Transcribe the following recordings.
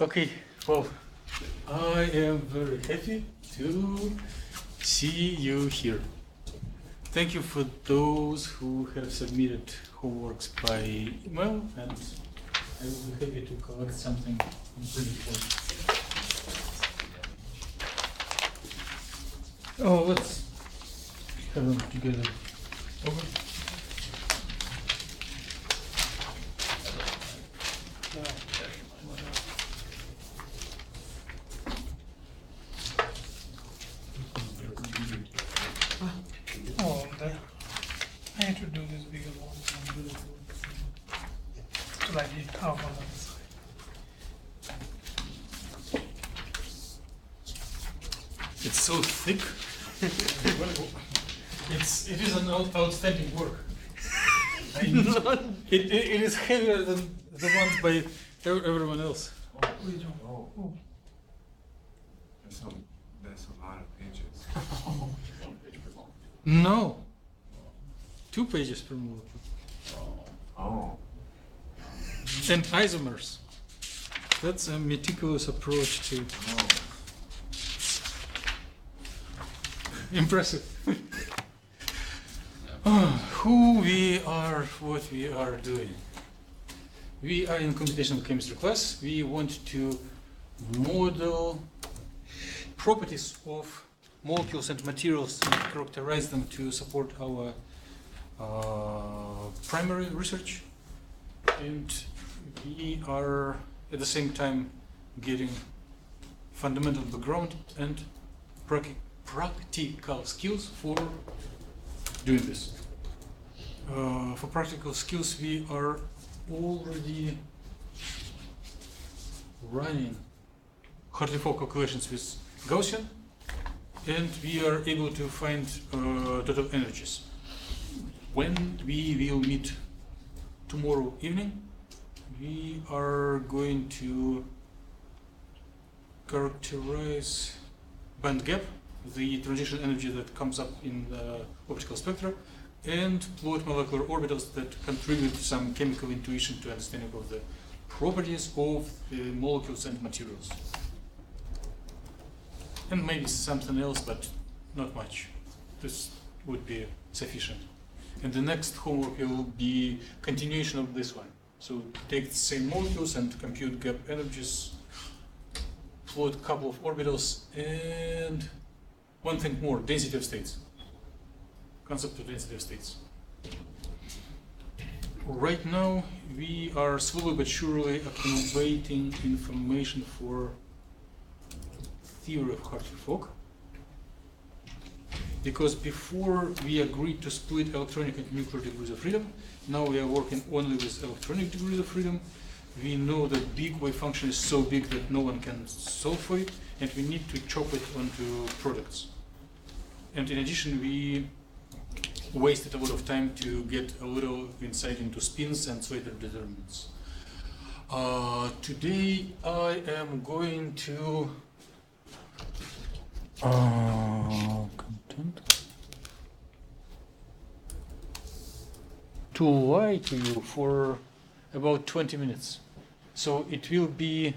Okay, well, I am very happy to see you here. Thank you for those who have submitted homeworks by email, and I will be happy to collect something pretty important. Oh, let's have them together. Over. Oh, I had to do this bigger one. So I did half on the other side. It's so thick. It is an outstanding work. It is heavier than the ones by everyone else. Oh. That's a lot of pages. No. 2 pages per molecule. Oh. And isomers. That's a meticulous approach to. Oh. Impressive. Who we are, what we are doing. We are in computational chemistry class. We want to model properties of molecules and materials and characterize them to support our primary research. And we are at the same time getting fundamental background and practical skills for doing this. For practical skills, we are already running Hartree-Fock calculations with Gaussian, and we are able to find total energies. When we will meet tomorrow evening, we are going to characterize band gap, the transition energy that comes up in the optical spectra, and plot molecular orbitals that contribute some chemical intuition to understanding of the properties of the molecules and materials. And maybe something else, but not much. This would be sufficient. And the next homework will be continuation of this one. So take the same molecules and compute gap energies, plot a couple of orbitals, and one thing more, density of states. Concept of density of states. Right now, we are slowly but surely accumulating information for theory of Hartree-Fock. Because before we agreed to split electronic and nuclear degrees of freedom, now we are working only with electronic degrees of freedom. We know that big wave function is so big that no one can solve for it, and we need to chop it onto products. And in addition, we wasted a lot of time to get a little insight into spins and Slater determinants. Today I am going to lie to you for about 20 minutes. So it will be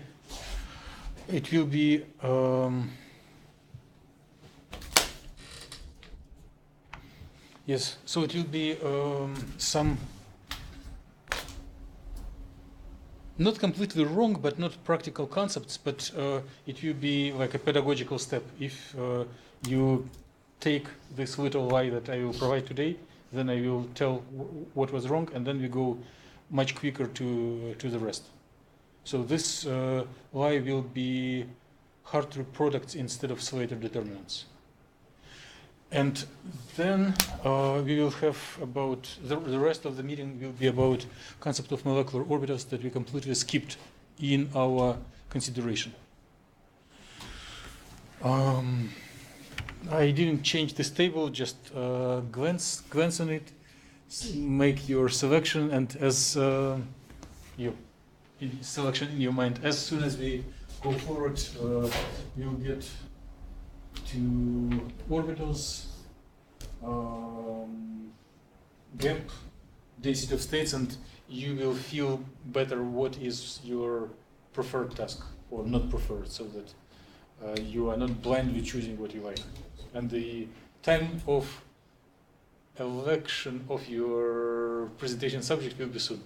yes, so it will be some not completely wrong, but not practical concepts, but it will be like a pedagogical step. If you take this little lie that I will provide today, then I will tell what was wrong, and then we go much quicker to the rest. So this lie will be Hartree products instead of Slater determinants. And then we will have about, the rest of the meeting will be about concept of molecular orbitals that we completely skipped in our consideration. I didn't change this table, just glance on it, make your selection, and as selection in your mind, as soon as we go forward, you'll get to orbitals, gap, density of states, and you will feel better what is your preferred task or not preferred, so that you are not blindly choosing what you like. And the time of election of your presentation subject will be soon.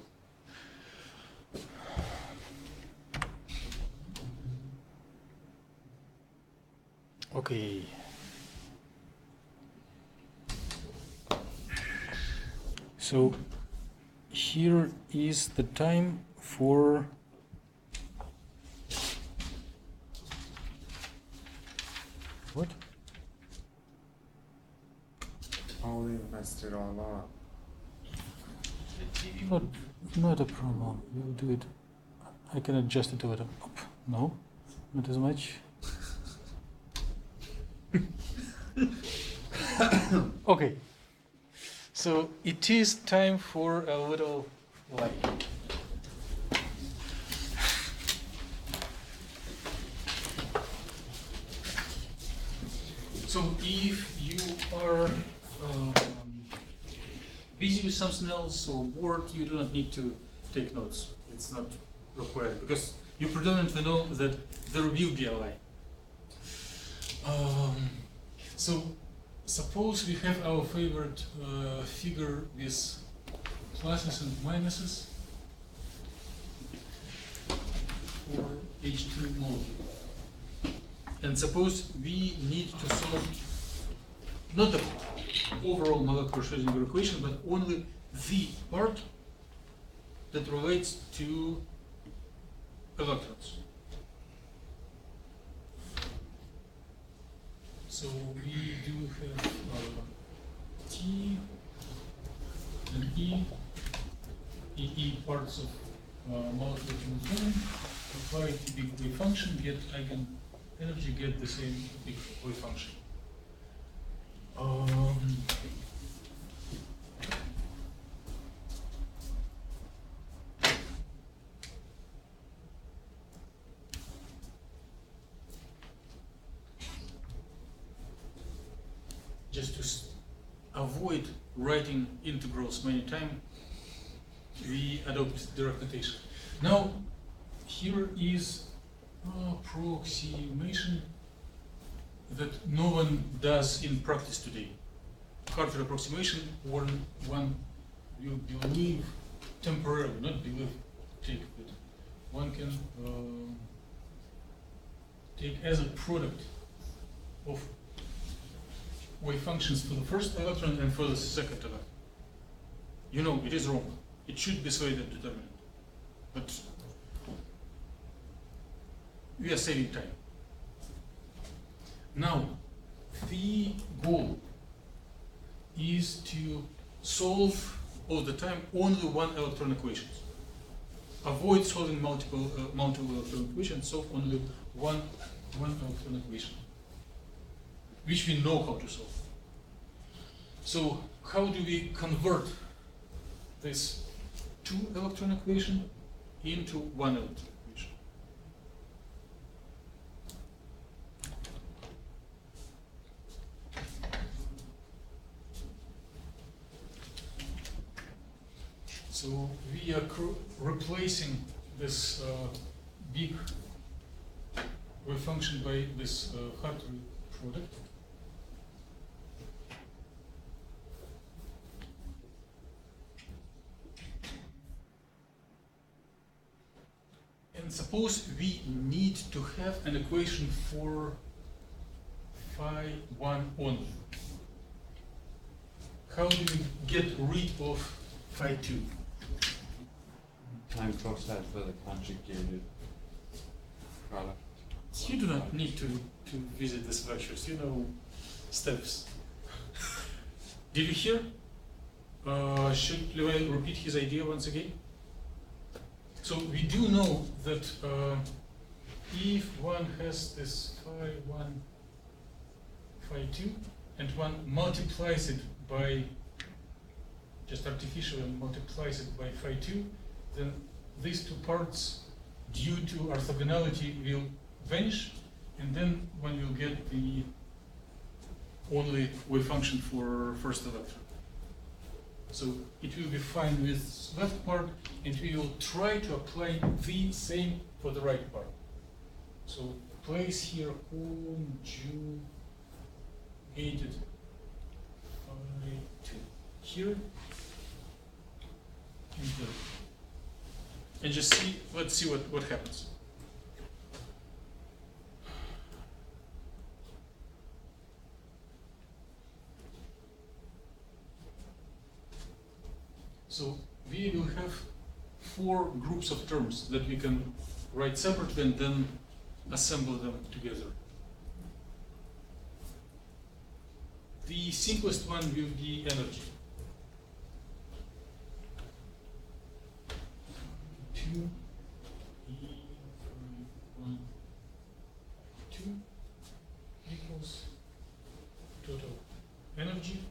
Okay. So here is the time for what? Oh, we messed it all up. Not a problem. We'll do it. I can adjust it a little. Up. No, not as much. Okay. So it is time for a little light. So if you are busy with something else or bored, you do not need to take notes. It's not required because you predominantly know that there will be a lie. So suppose we have our favorite figure with pluses and minuses for H2 molecule. And suppose we need to solve not the overall molecular Schrödinger equation, but only the part that relates to electrons. So we do have T and E parts of molecular chemistry. Apply to big wave function, get eigenenergy, get the same big wave function. Just to avoid writing integrals many times, we adopt direct notation. Now, here is approximation that no one does in practice today. Hartree approximation, one will believe temporarily, not believe, take, but one can take as a product of wave functions for the first electron and for the second electron. You know, it is wrong. It should be Sweden determinant. But we are saving time. Now, the goal is to solve all the time only one electron equations. Avoid solving multiple electron equations, solve only one electron equation, which we know how to solve. So how do we convert this two electron equation into one electron equation? So we are replacing this big wave function by this Hartree product. And suppose we need to have an equation for phi 1 only. How do we get rid of phi 2? Time cosine for the conjugated product. You do not need to visit these lectures, you know steps. Did you hear? Should Levi repeat his idea once again? So we do know that if one has this phi 1, phi 2, and one multiplies it by, just artificially multiplies it by phi 2, then these two parts, due to orthogonality, will vanish, and then one will get the only wave function for first electron. So it will be fine with left part, and we will try to apply the same for the right part. So place here conjugated to here and here. And just see, let's see what happens. So we will have 4 groups of terms that we can write separately and then assemble them together. The simplest one will be energy. 2 E1 2 equals total energy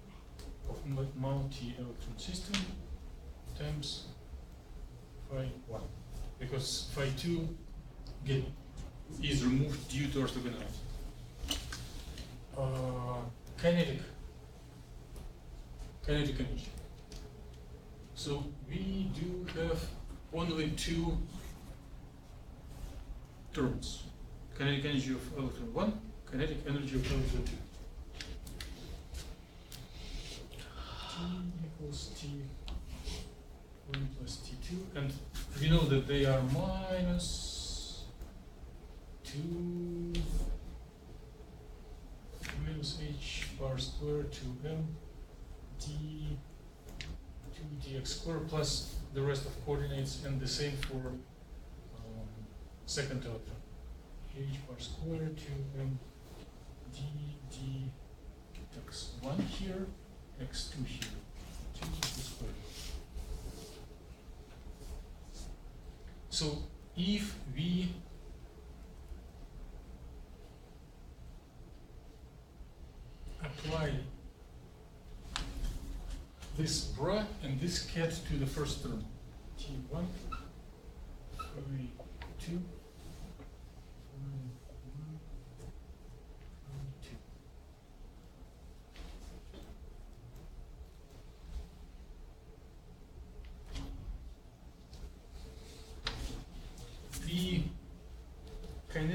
of multi-electron system times phi 1, because phi 2 is removed due to orthogonality. Kinetic energy. So we do have only 2 terms: kinetic energy of electron 1, kinetic energy of electron 2. T equals T1 plus T2, and we know that they are minus 2 minus h bar squared 2m d 2dx squared plus the rest of coordinates, and the same for second electron. H bar squared 2m d x1 here, x2 here, 2 squared. So if we apply this bra and this cat to the first term, T1, phi 2,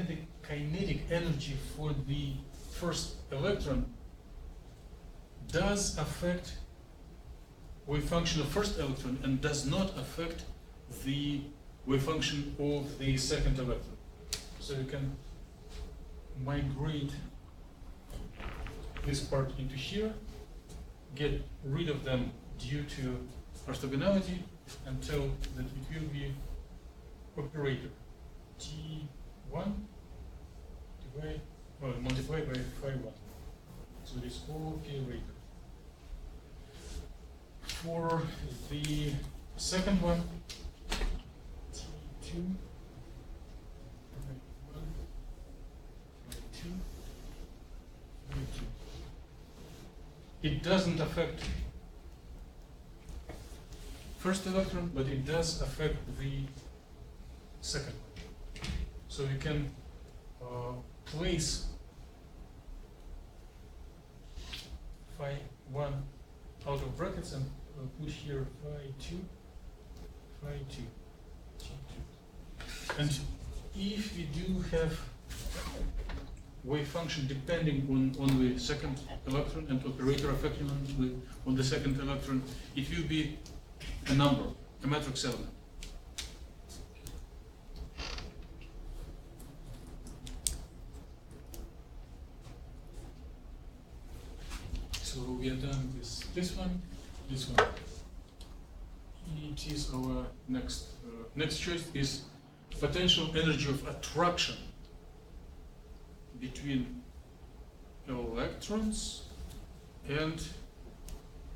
the kinetic energy for the first electron does affect wave function of first electron and does not affect the wave function of the second electron. So you can migrate this part into here, get rid of them due to orthogonality, and tell that it will be operator T1 multiplied by phi 1. So it is operator. For the second one, T2, phi 1, phi 2, phi 2. It doesn't affect first electron, but it does affect the second one. So you can place phi 1 out of brackets and put here phi 2, phi 2, T2. And if we do have wave function depending on the second electron and operator affecting on the second electron, it will be a number, a matrix element. So we are done with this one. It is our next choice is potential energy of attraction between electrons and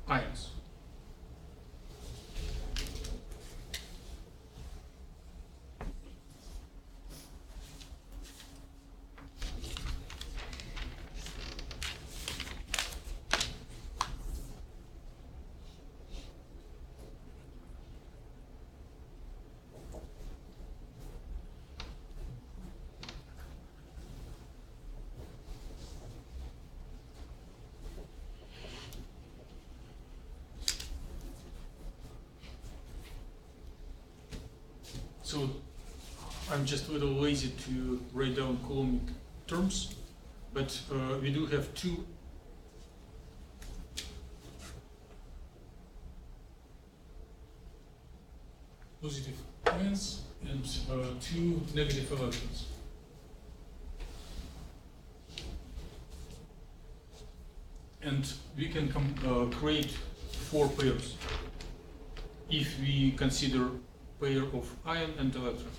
ions. So I'm just a little lazy to write down coulombic terms, but we do have two positive ions and two negative electrons. And we can create 4 pairs if we consider pair of ion and electron.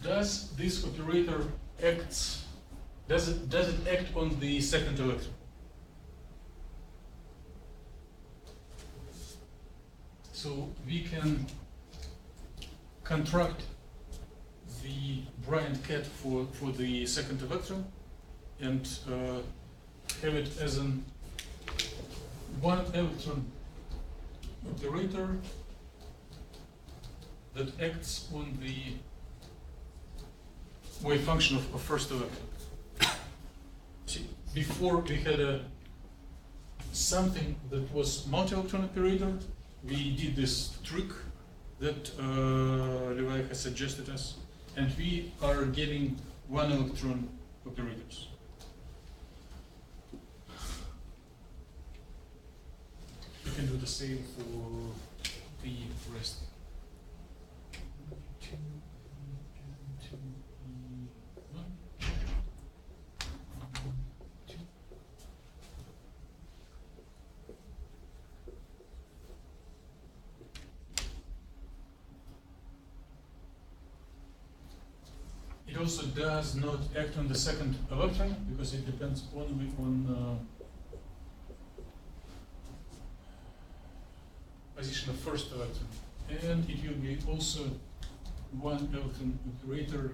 Does this operator does it act on the second electron? So we can contract the Bryant cat for the second electron and have it as an one-electron operator that acts on the wave function of first electron. See, before we had something that was multi-electron operator. We did this trick that Levi has suggested us, and we are getting one-electron operators. You can do the same for the rest. It also does not act on the second electron because it depends only on position of first electron, and it will be also one electron operator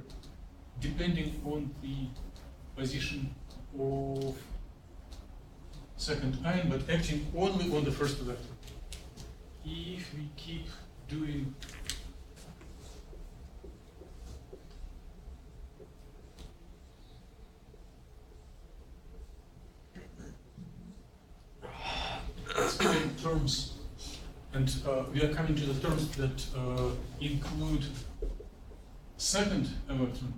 depending on the position of second ion, but acting only on the first electron. If we keep doing terms, and we are coming to the terms that include second electron.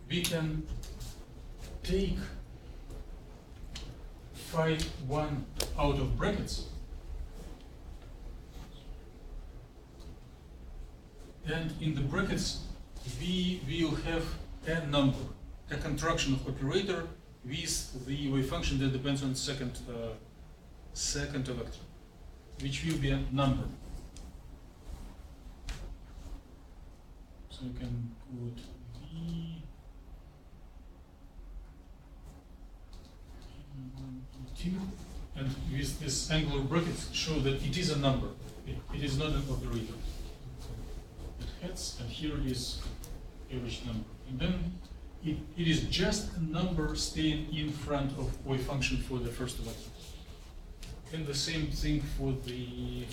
We can take phi 1 out of brackets and in the brackets we will have a number, a contraction of operator with the wave function that depends on second electron, which will be a number. So you can put V and with this angular brackets show that it is a number. It is not an operator. It heads, and here is average number. And then it is just a number staying in front of wave function for the first electron. And the same thing for the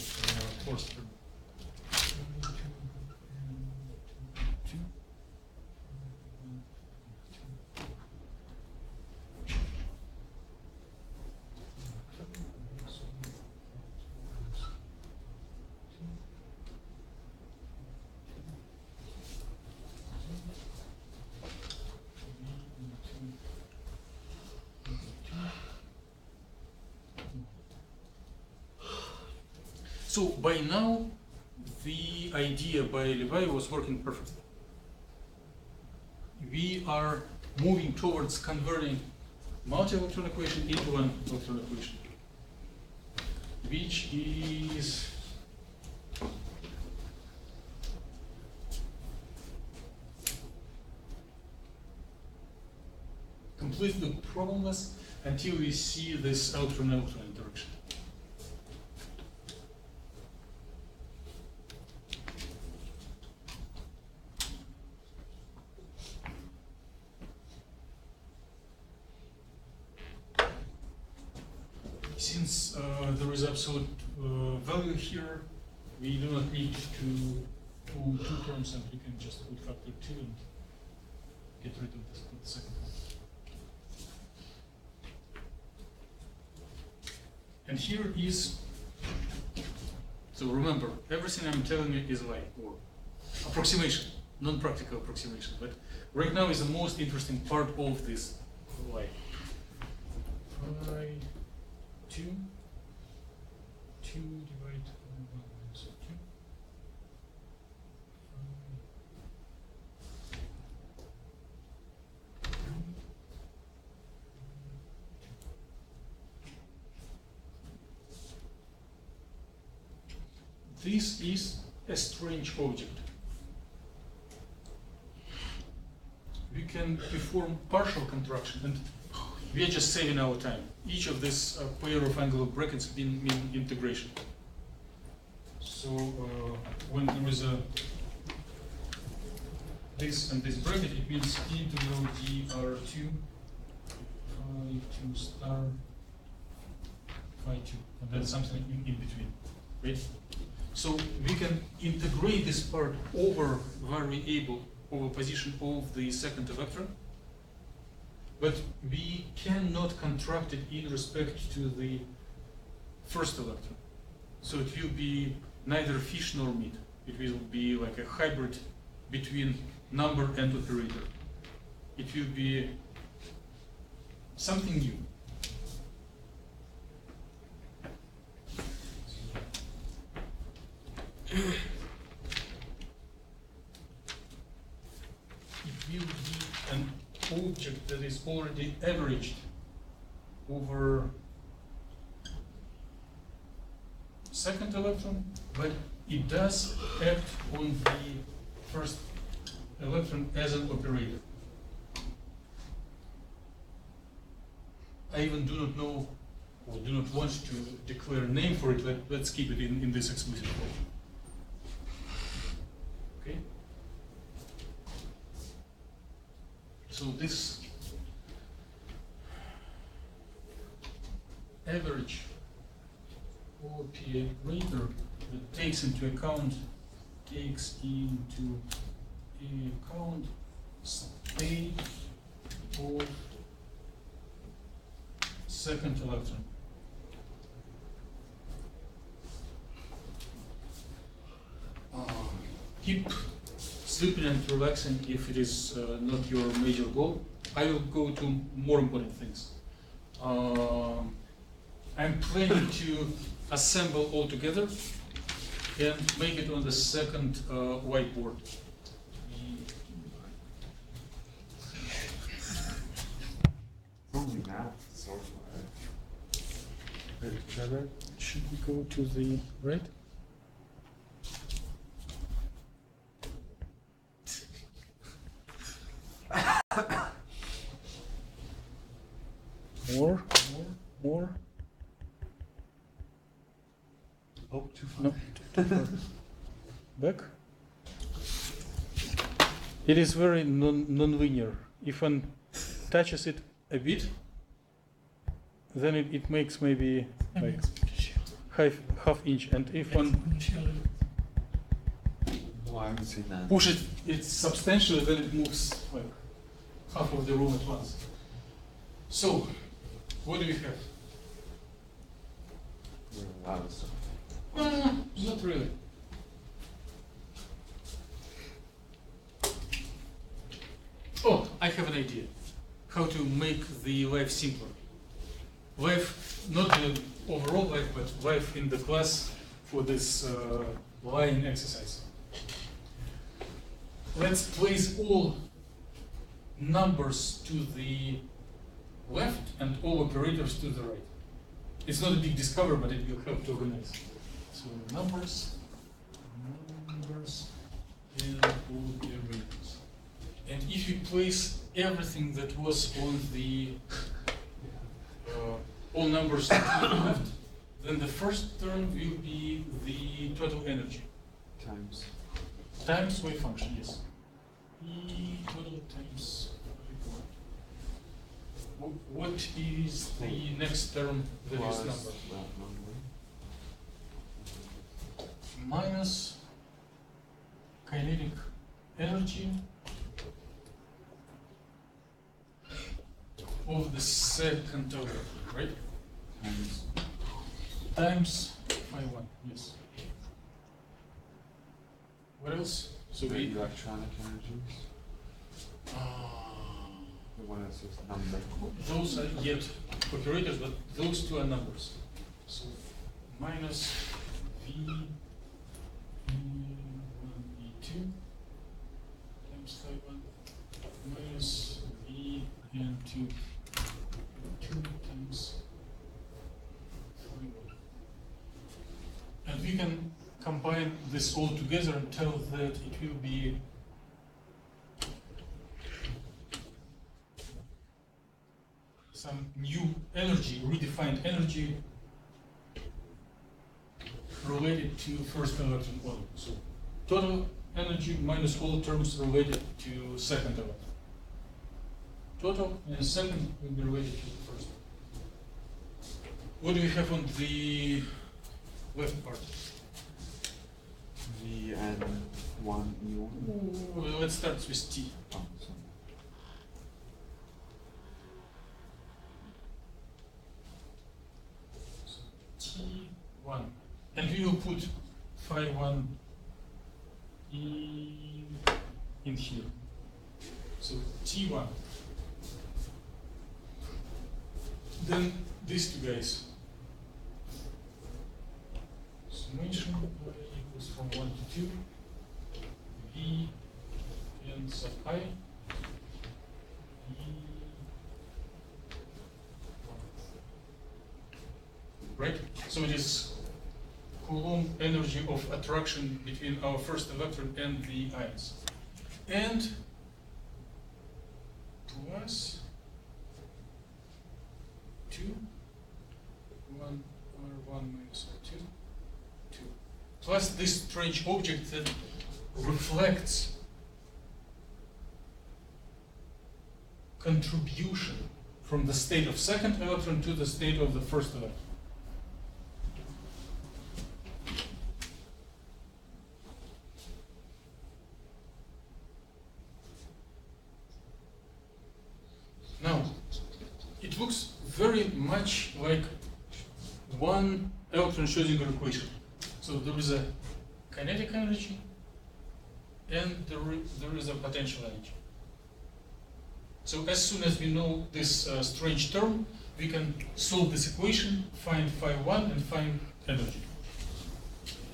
fourth term. So by now, the idea by Levi was working perfectly. we are moving towards converting multi-electron equation into one electron equation, which is completely problemless until we see this electron-electron interaction. Since there is absolute value here, we do not need to pull two terms, and we can just put factor 2 and get rid of this for the second one. And here is, so remember, everything I'm telling you is lie, or approximation, non-practical approximation. But right now is the most interesting part of this lie. 2 divided by 1, so 2. This is a strange object. We can perform partial contraction, and we are just saving our time. Each of this pair of angular brackets mean integration. So when there is a this and this bracket, it means integral dr2 phi 2 star phi 2, and then something in between, right? So we can integrate this part over variable, over position of the second electron, but we cannot contract it in respect to the first electron. So it will be neither fish nor meat. It will be like a hybrid between number and operator. It will be something new. It will be an object that is already averaged over second electron, but it does act on the first electron as an operator. I even do not know, or do not want to declare a name for it. Let's keep it in this explicit form. Okay? So this average operator that takes into account state of second electron. Keep sleeping and relaxing if it is not your major goal. I will go to more important things. I'm planning to assemble all together and make it on the second whiteboard. Only math so far. Should we go to the right? More. Oh, too far. No, too far. Back. It is very non-linear. If one touches it a bit, then it makes maybe like half inch, and if one Oh, I haven't seen that. push it, it's substantially, then it moves like half of the room at once. So, what do we have? A lot of stuff. Not really. Oh, I have an idea. How to make the life simpler. Life, not the overall life, but life in the class for this lying exercise. Let's place all numbers to the left and all operators to the right. It's not a big discovery, but it will help to organize. So numbers and all operators. And if you place everything that was on the all numbers to the left, then the first term will be the total energy. Times wave function, yes. E total times what is the next term that is number? Minus kinetic energy of the second order, right? Times phi1, yes. What else? So The we electronic energies. The one that says number. those are yet operators, but those two are numbers. So minus V E1 E2 times phi1 minus V N2 2 times phi1. And we can combine this all together and tell that it will be some new energy, redefined energy related to first electron order. So total energy minus all terms related to second electron. Total and second will be related to the first. What do we have on the left part? Vn1 E1. Well, let's start with T. Oh, sorry. T1. And we will put phi1 in here. So T1. Then these two guys. Summation equals from 1 to 2. V n sub I. Right? So it is Coulomb energy of attraction between our first electron and the ions. And plus 2, 1 R1 minus R2, 2. Plus this strange object that reflects contribution from the state of second electron to the state of the first electron. Now, it looks very much like one electron Schrödinger equation. So there is a kinetic energy and there is a potential energy. So as soon as we know this strange term, we can solve this equation, find phi1 and find energy.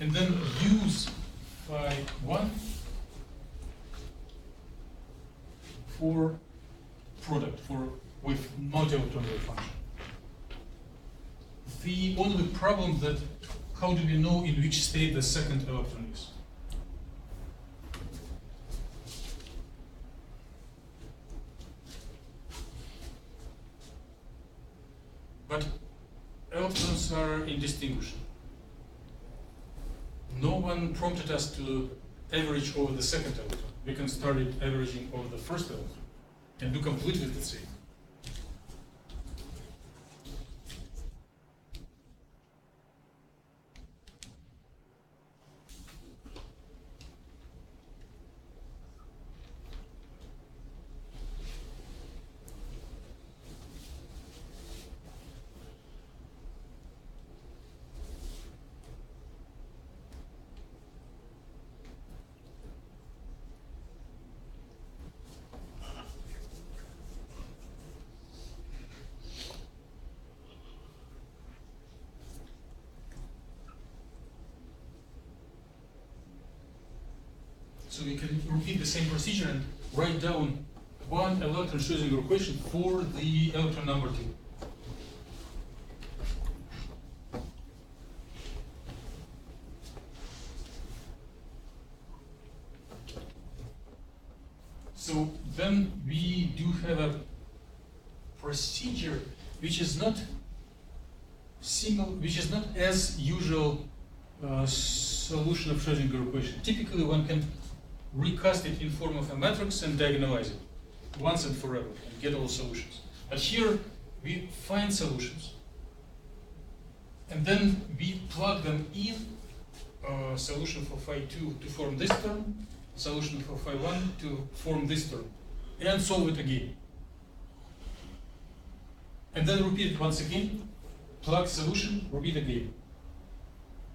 And then use phi1 for product, with multi-electron wave function. The only problem that how do we know in which state the second electron is? But electrons are indistinguishable. No one prompted us to average over the second electron. We can start it averaging over the first electron and do completely the same. So we can repeat the same procedure and write down one electron Schrödinger equation for the electron number 2. So then we do have a procedure which is not as usual solution of Schrödinger equation. Typically, one can recast it in form of a matrix and diagonalize it once and forever and get all solutions. But here we find solutions and then we plug them in. Solution for phi 2 to form this term, solution for phi 1 to form this term, and solve it again. And then repeat it once again, plug solution, repeat again.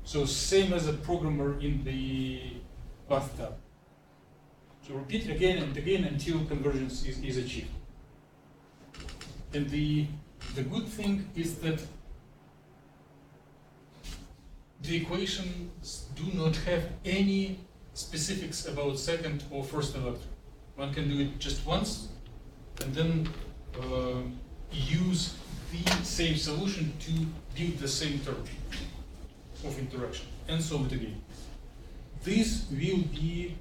So same as a programmer in the bathtub. So repeat again and again until convergence is achieved. And the good thing is that the equations do not have any specifics about second or first electron. One can do it just once and then use the same solution to build the same term of interaction and solve it again. This will be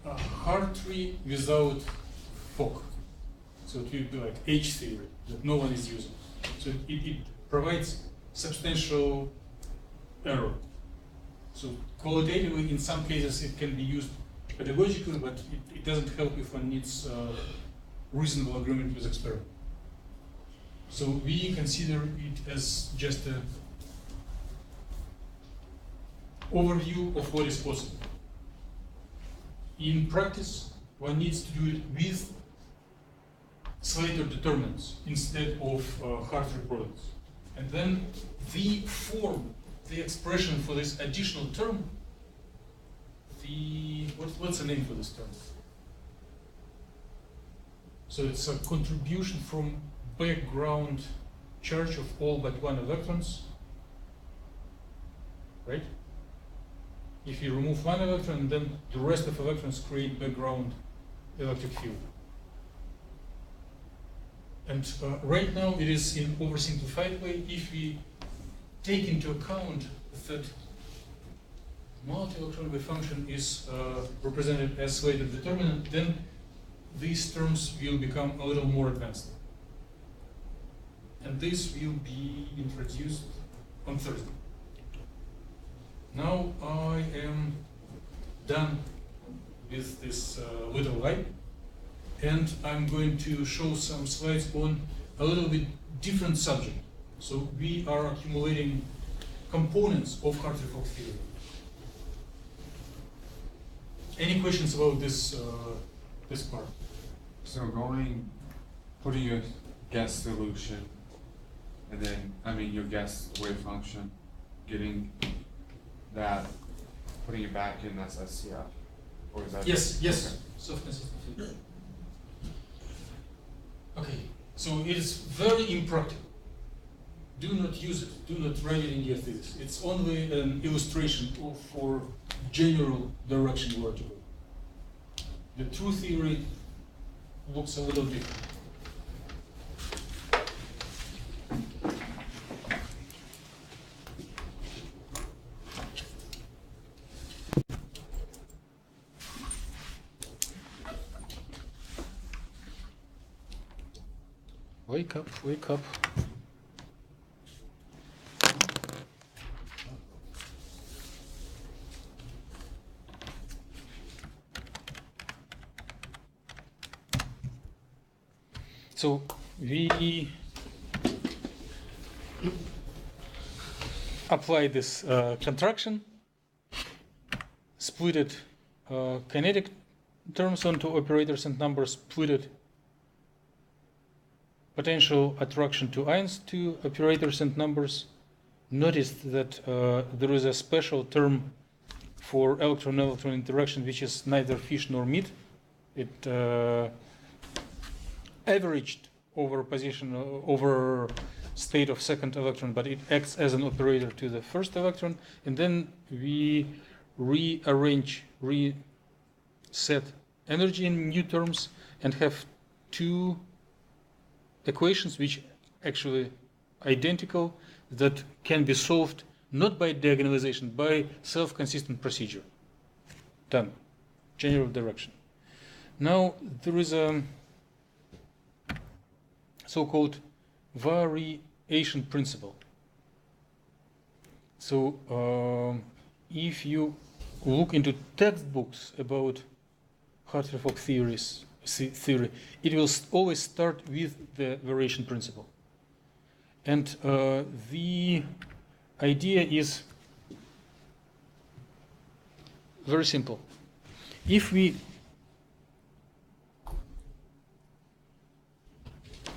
a Hartree without Fock. So it will be like H theory that no one is using. So it provides substantial error. So qualitatively, in some cases, it can be used pedagogically, but it doesn't help if one needs reasonable agreement with experiment. So we consider it as just an overview of what is possible. In practice, one needs to do it with Slater determinants instead of Hartree products. And then the form, the expression for this additional term, what's the name for this term? So it's a contribution from background charge of all but one electrons, right? If you remove one electron, then the rest of electrons create background electric field. And right now it is in oversimplified way. If we take into account that multi-electron wave function is represented as Slater determinant, then these terms will become a little more advanced. And this will be introduced on Thursday. Now I am done with this little light, and I'm going to show some slides on a little bit different subject. So we are accumulating components of Hartree-Fock theory. Any questions about this this part? So putting your guess solution, and then, your guess wave function, getting that, putting it back in as SCF, or is that? Yes, yes. Okay. Softness. Okay, so it is very impractical. Do not use it. Do not write it in your thesis. It's only an illustration for general direction where to go. The true theory looks a little different. Wake up, wake up. So we apply this contraction, split it kinetic terms onto operators and numbers, split it potential attraction to ions to operators and numbers. Notice that there is a special term for electron-electron interaction which is neither fish nor meat. It averaged over position over state of second electron, but it acts as an operator to the first electron. And then we rearrange, reset energy in new terms and have two equations which actually identical that can be solved not by diagonalization, by self-consistent procedure. Done. General direction. Now there is a so-called variation principle. So if you look into textbooks about Hartree-Fock theory, it will always start with the variation principle. And the idea is very simple. If we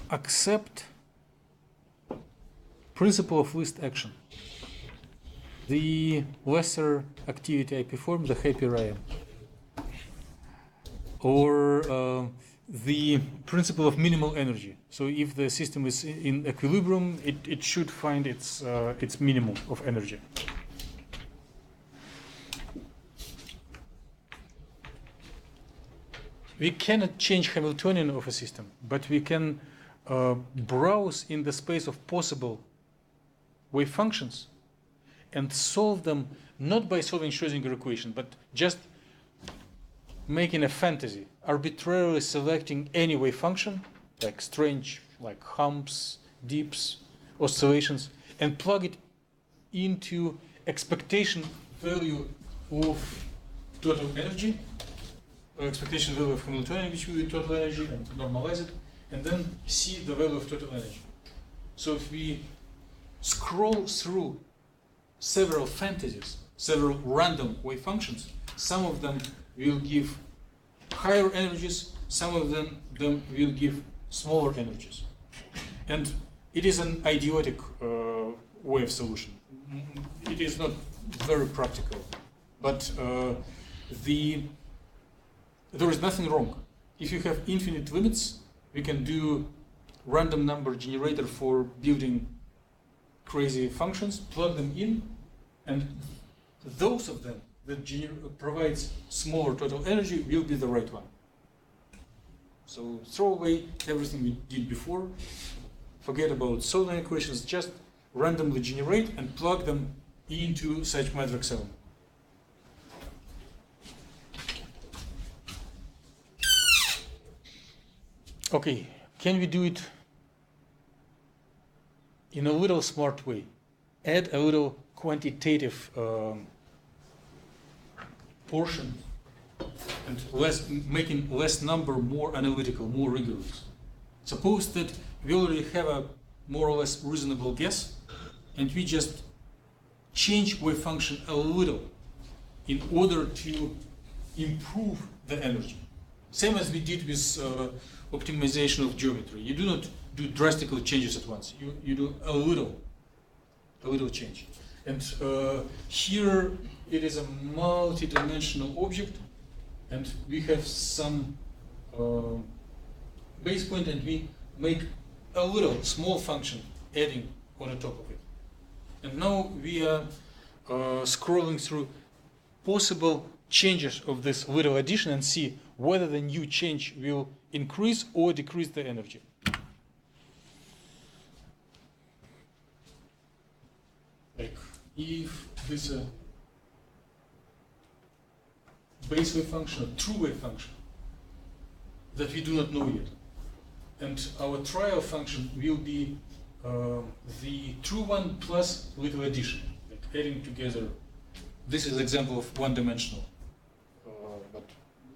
accept principle of least action, the lesser activity I perform, the happier I am. Or the principle of minimal energy. So if the system is in equilibrium, it should find its minimum of energy. We cannot change Hamiltonian of a system, but we can browse in the space of possible wave functions and solve them not by solving Schrödinger equation, but just making a fantasy, arbitrarily selecting any wave function, like strange, like humps, dips, oscillations, and plug it into expectation value of total energy, or expectation value of Hamiltonian, which will be total energy, and normalize it, and then see the value of total energy. So if we scroll through several fantasies, several random wave functions, some of them will give higher energies, some of them will give smaller energies. And it is an idiotic wave solution. It is not very practical, but there is nothing wrong. If you have infinite limits, we can do random number generator for building crazy functions, plug them in, and those of them that provides smaller total energy will be the right one. So throw away everything we did before, forget about solving equations, just randomly generate and plug them into such matrix element. Okay, can we do it in a little smart way? Add a little quantitative portion and making less number more analytical, more rigorous. Suppose that we already have a more or less reasonable guess, and we just change wave function a little in order to improve the energy. Same as we did with optimization of geometry. You do not do drastic changes at once. You do a little change. And here it is a multi-dimensional object, and we have some base point, and we make a little small function adding on the top of it. And now we are scrolling through possible changes of this little addition and see whether the new change will increase or decrease the energy. Like if this is a base wave function, a true wave function that we do not know yet, and our trial function will be the true one plus little addition, like adding together. This is an example of one-dimensional, but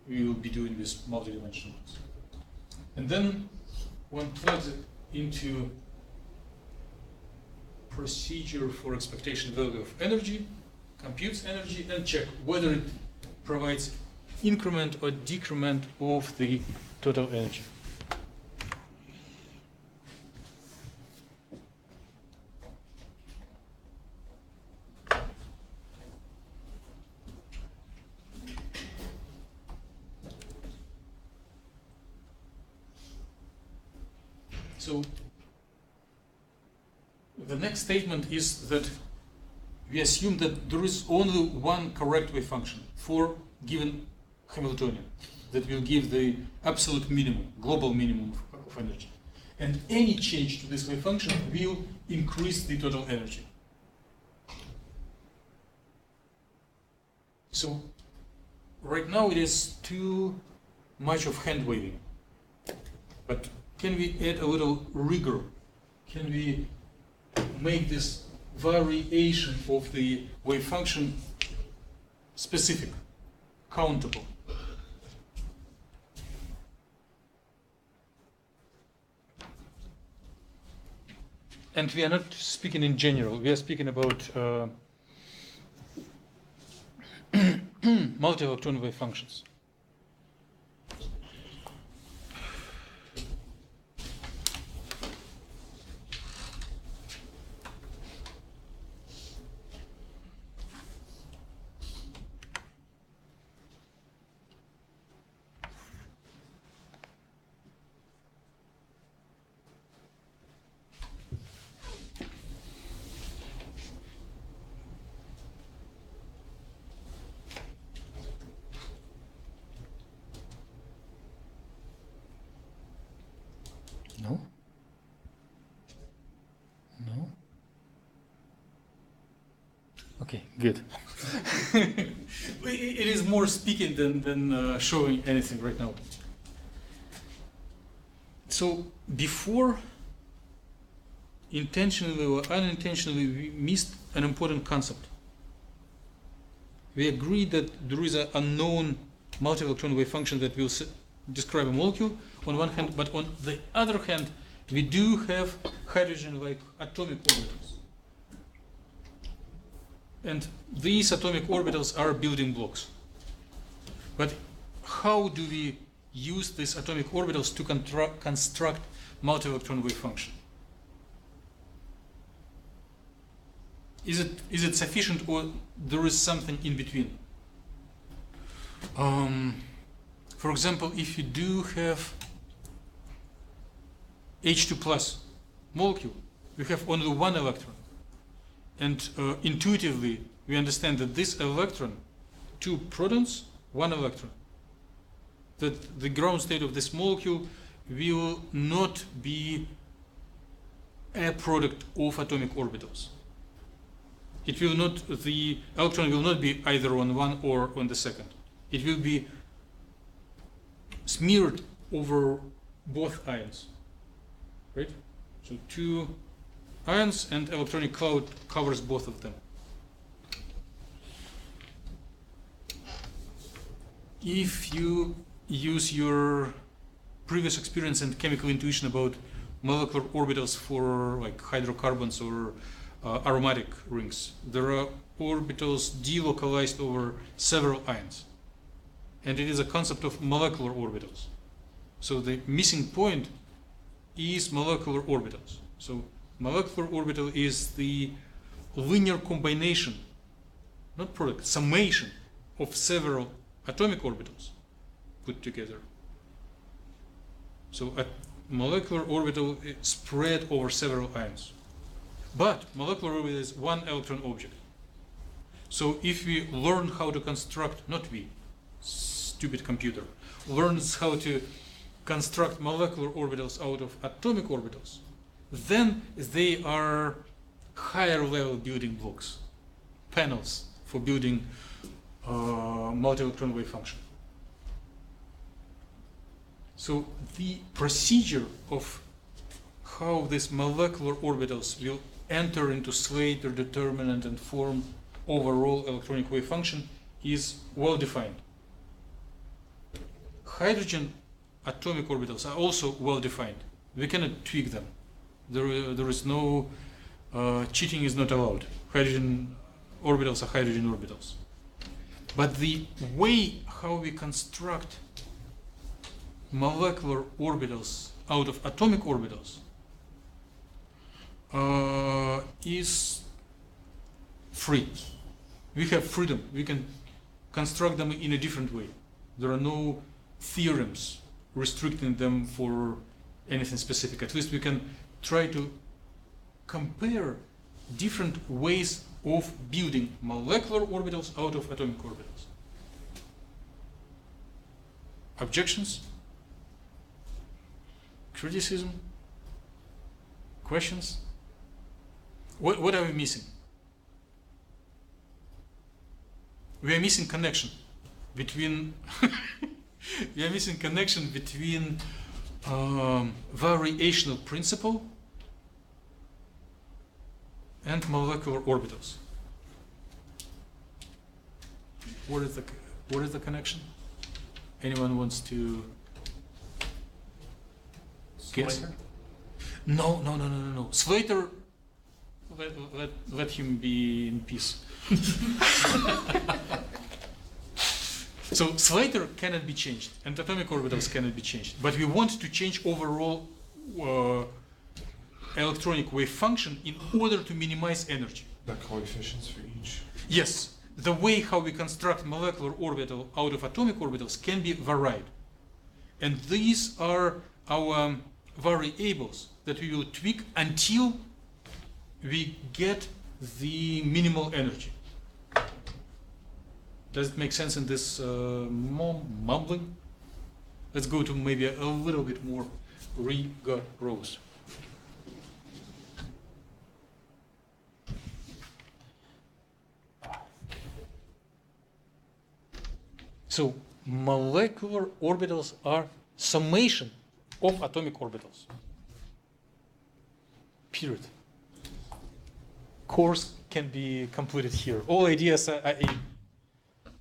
we will be doing this multi-dimensional. And then one plugs it into procedure for expectation value of energy, computes energy, and check whether it provides increment or decrement of the total energy. So the next statement is that we assume that there is only one correct wave function for given Hamiltonian that will give the absolute minimum, global minimum of energy. And any change to this wave function will increase the total energy. So right now it is too much of hand waving. But can we add a little rigor? Can we make this variation of the wave function specific, countable? And we are not speaking in general, we are speaking about multi-electron wave functions. No? No? Okay, good. It is more speaking than showing anything right now. So before, intentionally or unintentionally, we missed an important concept. We agreed that there is an unknown multi-electron wave function that will describe a molecule on one hand, but on the other hand, we do have hydrogen-like atomic orbitals. And these atomic orbitals are building blocks. But how do we use these atomic orbitals to construct multi-electron wave function? Is it sufficient, or there is something in between? For example, if you do have H2 plus molecule, we have only one electron. And intuitively, we understand that this electron, two protons, one electron. That the ground state of this molecule will not be a product of atomic orbitals. It will not, the electron will not be either on one or on the second. It will be smeared over both ions, right? So two ions and electronic cloud covers both of them. If you use your previous experience and chemical intuition about molecular orbitals for like hydrocarbons or aromatic rings, there are orbitals delocalized over several ions. And it is a concept of molecular orbitals. So the missing point is molecular orbitals. So molecular orbital is the linear combination, not product, summation of several atomic orbitals put together. So a molecular orbital is spread over several ions. But molecular orbital is one electron object. So if we learn how to construct, not we, stupid computer, learns how to construct molecular orbitals out of atomic orbitals, then they are higher level building blocks, panels for building multi-electron wave function. So the procedure of how these molecular orbitals will enter into Slater determinant and form overall electronic wave function is well defined. Hydrogen atomic orbitals are also well defined. We cannot tweak them. There is no cheating is not allowed. Hydrogen orbitals are hydrogen orbitals. But the way how we construct molecular orbitals out of atomic orbitals is free. We have freedom. We can construct them in a different way. There are no theorems restricting them for anything specific. At least we can try to compare different ways of building molecular orbitals out of atomic orbitals. Objections? Criticism? Questions? What are we missing? We are missing connection between we are missing connection between variational principle and molecular orbitals. What is the connection? Anyone wants to guess? Slater? No. Slater, let him be in peace. So Slater cannot be changed, and atomic orbitals cannot be changed. But we want to change overall electronic wave function in order to minimize energy. The coefficients for each. Yes, the way how we construct molecular orbital out of atomic orbitals can be varied. And these are our variables that we will tweak until we get the minimal energy. Does it make sense in this mumbling? Let's go to maybe a little bit more rigorous. So molecular orbitals are summation of atomic orbitals. Period. Course can be completed here. All ideas are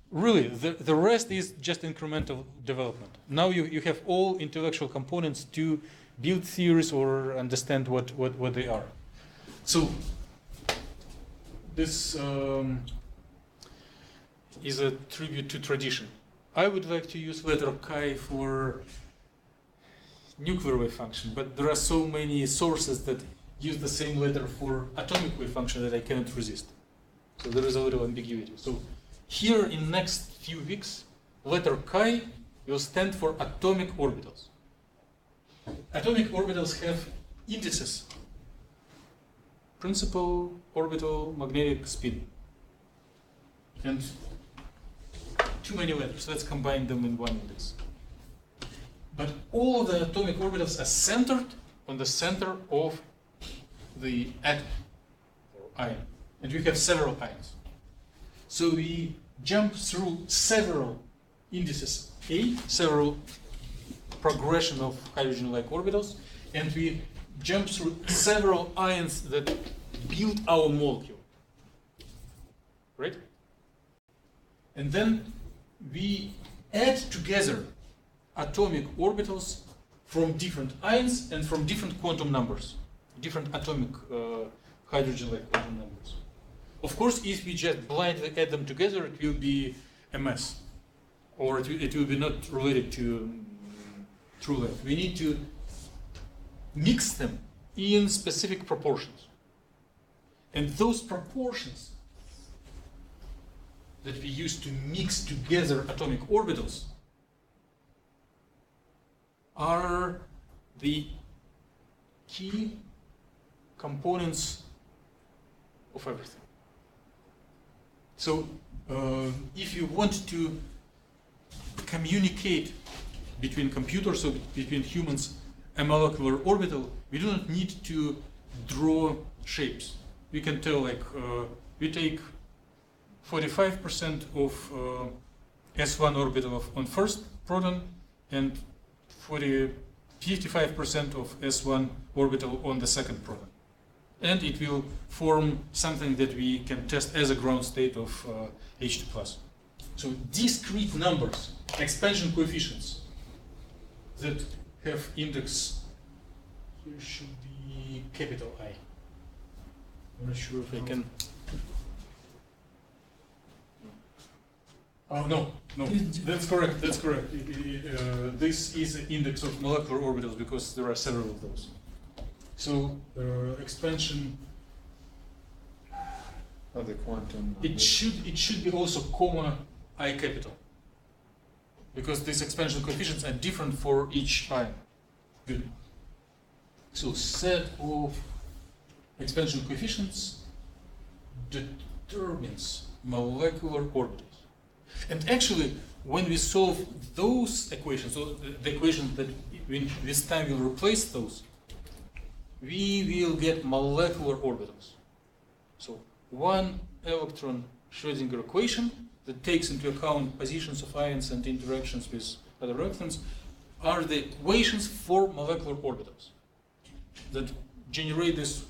really, the rest is just incremental development. Now you have all intellectual components to build theories or understand what they are. So this is a tribute to tradition. I would like to use letter chi for nuclear wave function, but there are so many sources that use the same letter for atomic wave function that I cannot resist. So there is a little ambiguity. So here in next few weeks, letter chi will stand for atomic orbitals. Atomic orbitals have indices: principal, orbital, magnetic, spin. And too many letters. Let's combine them in one index. But all the atomic orbitals are centered on the center of the atom or ion. And we have several ions. So we jump through several indices A, several progression of hydrogen-like orbitals, and we jump through several ions that build our molecule. Right? And then we add together atomic orbitals from different ions and from different quantum numbers, different atomic hydrogen-like quantum numbers. Of course, if we just blindly add them together, it will be a mess, or it will be not related to true length. We need to mix them in specific proportions. And those proportions that we use to mix together atomic orbitals are the key components of everything. So if you want to communicate between computers or between humans a molecular orbital, we do not need to draw shapes. We can tell, like, we take 45% of S1 orbital on first proton and 55% of S1 orbital on the second proton. And it will form something that we can test as a ground state of H2+. So discrete numbers, expansion coefficients that have index, here should be capital I. I'm not sure if I can. Oh, no, that's correct, that's correct. This is the index of molecular orbitals because there are several of those. So expansion, The quantum. it should be also comma I capital, because these expansion coefficients are different for each ion. Good. So set of expansion coefficients determines molecular orbitals. And actually, when we solve those equations, so the equations that this time will replace those, we will get molecular orbitals. So one electron Schrödinger equation that takes into account positions of ions and interactions with other electrons are the equations for molecular orbitals that generate this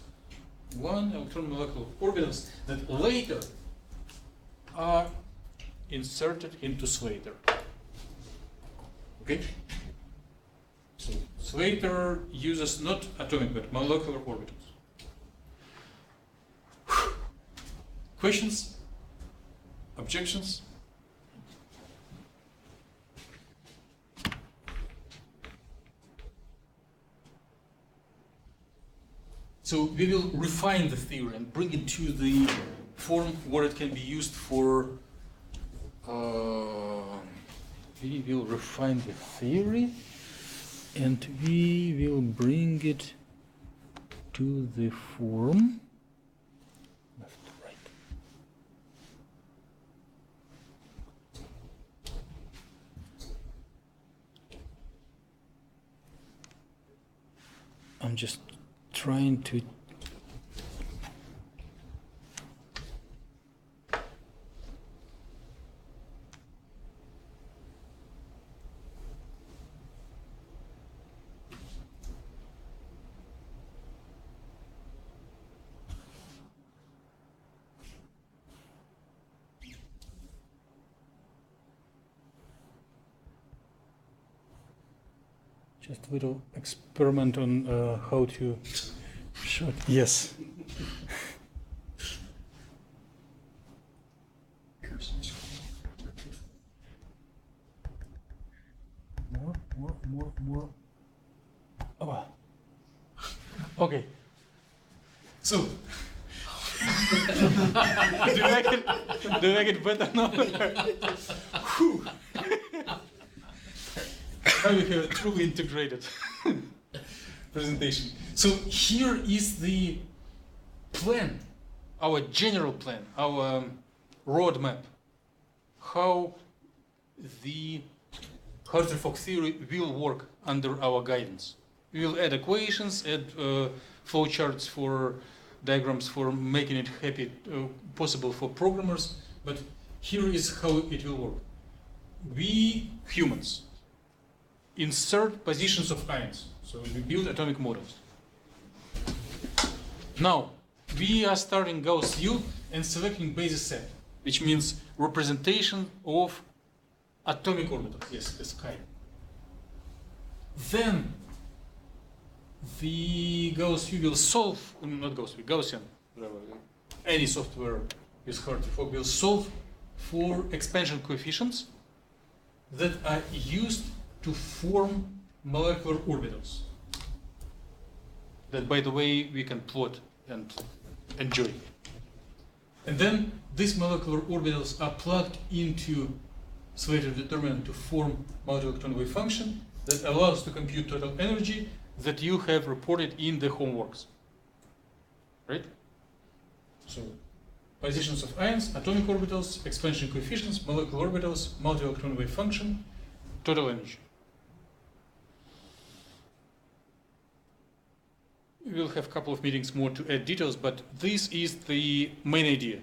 one electron molecular orbitals that later are inserted into Slater. Okay? So Slater uses not atomic but molecular orbitals. Questions? Objections? So we will refine the theory and bring it to the form where it can be used for. We will refine the theory and we will bring it to the form. Left, right. I'm just trying to just a little experiment on how to short. Yes. More. Oh. Okay. So. Do you like it better now? Whew. Now we have a truly integrated presentation. So here is the plan, our general plan, our roadmap, how the Hartree-Fock theory will work under our guidance. We will add equations, add flowcharts for diagrams for making it possible for programmers, but here is how it will work. We humans insert positions of ions, so we build atomic models. Now, we are starting Gauss U and selecting basis set, which means representation of atomic orbitals, yes, as chi. Then the Gauss U will solve, not Gauss U, Gaussian, any software with Hartree-Fock will solve for expansion coefficients that are used to form molecular orbitals. That, by the way, we can plot and enjoy. And then these molecular orbitals are plugged into Slater determinant to form multi-electron wave function that allows to compute total energy that you have reported in the homeworks. Right? So, positions of ions, atomic orbitals, expansion coefficients, molecular orbitals, multi-electron wave function, total energy. We will have a couple of meetings more to add details, but this is the main idea.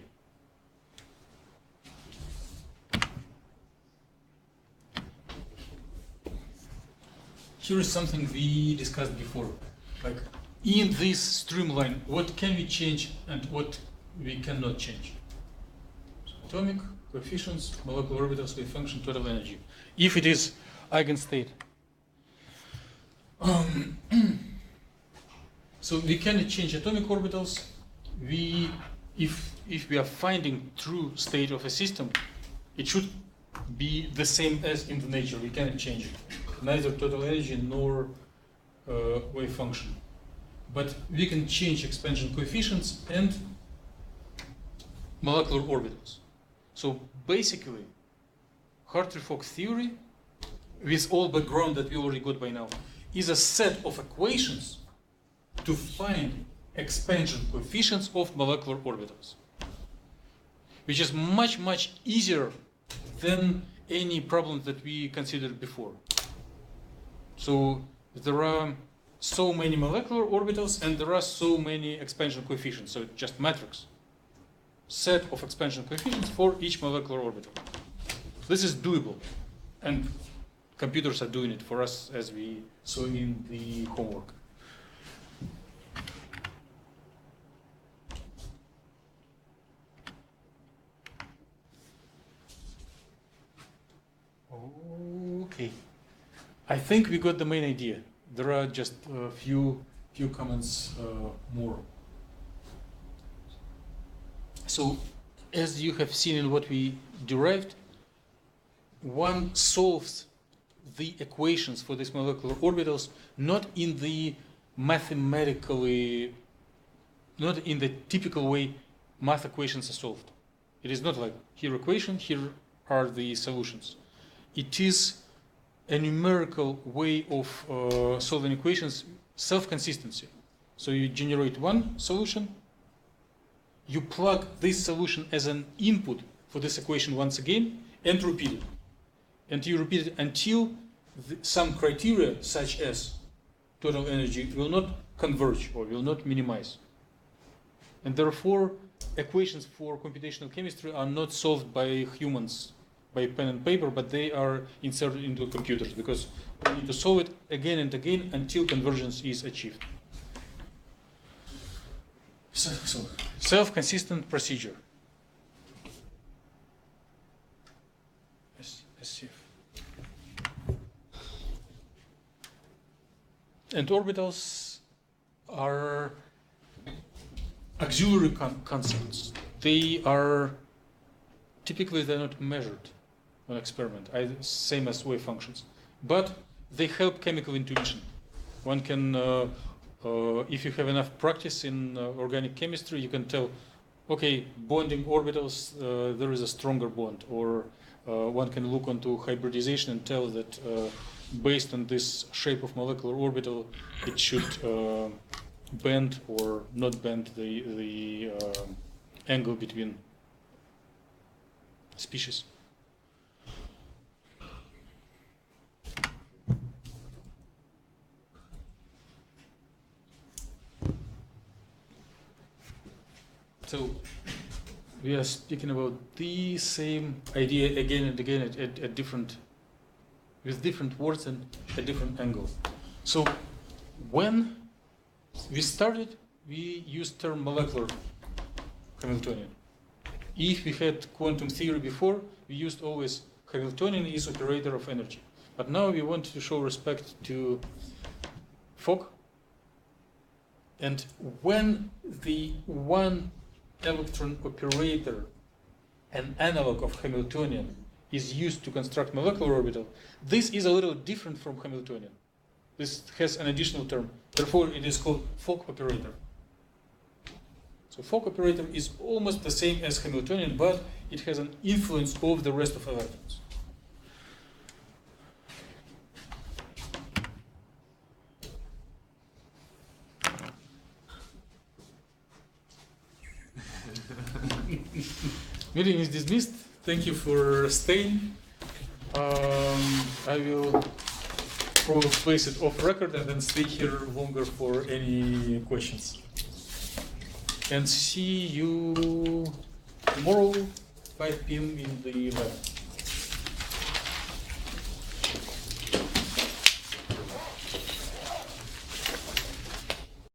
Here is something we discussed before. Like, in this streamline, what can we change and what we cannot change? So, atomic, coefficients, molecular orbitals, wave function, total energy. If it is eigenstate. So we cannot change atomic orbitals. If we are finding true state of a system, it should be the same as in the nature. We cannot change it, neither total energy nor wave function. But we can change expansion coefficients and molecular orbitals. So basically, Hartree-Fock theory, with all background that we already got by now, is a set of equations to find expansion coefficients of molecular orbitals, which is much, much easier than any problems that we considered before. So there are so many molecular orbitals and there are so many expansion coefficients. So it's just matrix set of expansion coefficients for each molecular orbital. This is doable, and computers are doing it for us, as we saw in the homework. Okay, I think we got the main idea. There are just a few comments more. So, as you have seen in what we derived, one solves the equations for these molecular orbitals not in the mathematically, not in the typical way math equations are solved. It is not like here equation, here are the solutions. It is a numerical way of solving equations, self-consistency. So you generate one solution, you plug this solution as an input for this equation once again, and repeat it. And you repeat it until some criteria, such as total energy, will not converge or will not minimize. And therefore, equations for computational chemistry are not solved by humans, by pen and paper, but they are inserted into computers, because we need to solve it again and again until convergence is achieved. So self-consistent procedure. SF. And orbitals are auxiliary concepts. They are typically they're not measured on experiment, same as wave functions, but they help chemical intuition. One can, if you have enough practice in organic chemistry, you can tell, okay, bonding orbitals, there is a stronger bond, or one can look onto hybridization and tell that based on this shape of molecular orbital, it should bend or not bend the angle between species. So we are speaking about the same idea again and again at different, with different words and a different angle. So when we started, we used term molecular Hamiltonian. If we had quantum theory before, we used always Hamiltonian is operator of energy. But now we want to show respect to Fock. And when the one-electron operator, an analog of Hamiltonian, is used to construct molecular orbital, this is a little different from Hamiltonian. This has an additional term. Therefore, it is called Fock operator. So Fock operator is almost the same as Hamiltonian, but it has an influence over the rest of electrons. Meeting is dismissed. Thank you for staying. I will probably place it off record and then stay here longer for any questions. And see you tomorrow, 5 p.m. in the lab.